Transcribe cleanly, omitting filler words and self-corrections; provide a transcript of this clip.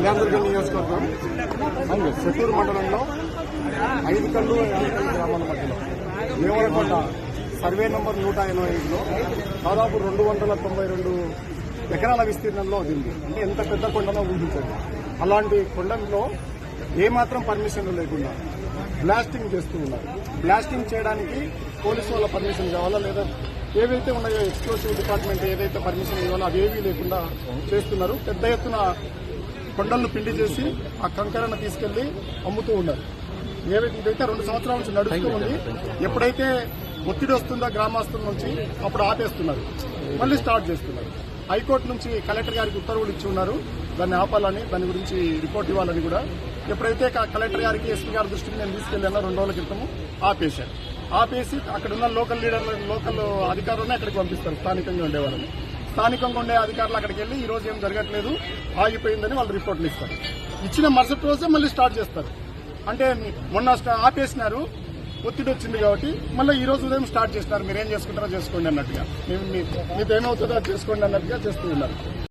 కళ్యాణదుర్గం నియోజకవర్గం చెట్టూరు మండలంలో 5 కళ్ళు గ్రామాల మధ్యలో దేవరకొండ సర్వే నంబర్ 185లో దాదాపు 292 ఎకరాల విస్తీర్ణంలో ఉంది. అంటే ఎంత పెద్ద కొండనో ఊహించండి. అలాంటి కొండలో ఏమాత్రం పర్మిషన్లు లేకుండా బ్లాస్టింగ్ చేస్తూ ఉన్నారు. బ్లాస్టింగ్ చేయడానికి పోలీసు వాళ్ళ పర్మిషన్ కావాలా, లేదా ఏవైతే ఉన్నాయో ఎక్స్ప్లోసివ్ డిపార్ట్మెంట్ ఏదైతే పర్మిషన్ ఇవ్వాలో అవేవీ లేకుండా చేస్తున్నారు. పెద్ద ఎత్తున కొండలను పిండి చేసి ఆ కంకరను తీసుకెళ్లి అమ్ముతూ ఉన్నారు. ఇదైతే 2 సంవత్సరాల నుంచి నడుస్తూ ఉంది. ఎప్పుడైతే ఒత్తిడి వస్తుందో గ్రామస్తుల నుంచి అప్పుడు ఆపేస్తున్నారు, మళ్ళీ స్టార్ట్ చేస్తున్నారు. హైకోర్టు నుంచి కలెక్టర్ గారికి ఉత్తర్వులు ఇచ్చి ఉన్నారు దాన్ని ఆపాలని, దాని గురించి రిపోర్ట్ ఇవ్వాలని కూడా. ఎప్పుడైతే కలెక్టర్ గారికి ఎస్పీ గారి దృష్టికి నేను తీసుకెళ్లానో 2 రోజుల క్రితము ఆపేశారు. ఆపేసి అక్కడ ఉన్న లోకల్ లీడర్లు, లోకల్ అధికారులను అక్కడికి పంపిస్తారు. స్థానికంగా ఉండేవాళ్ళని, స్థానికంగా ఉండే అధికారులు అక్కడికి వెళ్లి ఈ రోజు ఏం జరగట్లేదు, ఆగిపోయిందని వాళ్ళు రిపోర్ట్లు ఇస్తారు. ఇచ్చిన మరుసటి రోజే మళ్ళీ స్టార్ట్ చేస్తారు. అంటే మొన్న ఆపేసినారు, ఒత్తిడి వచ్చింది కాబట్టి మళ్ళీ ఈ రోజు ఉదయం స్టార్ట్ చేస్తున్నారు. మీరేం చేసుకుంటారో చేసుకోండి అన్నట్టుగా, మీతో ఏమవుతుందో అది చేసుకోండి అన్నట్టుగా చేస్తూ ఉన్నారు.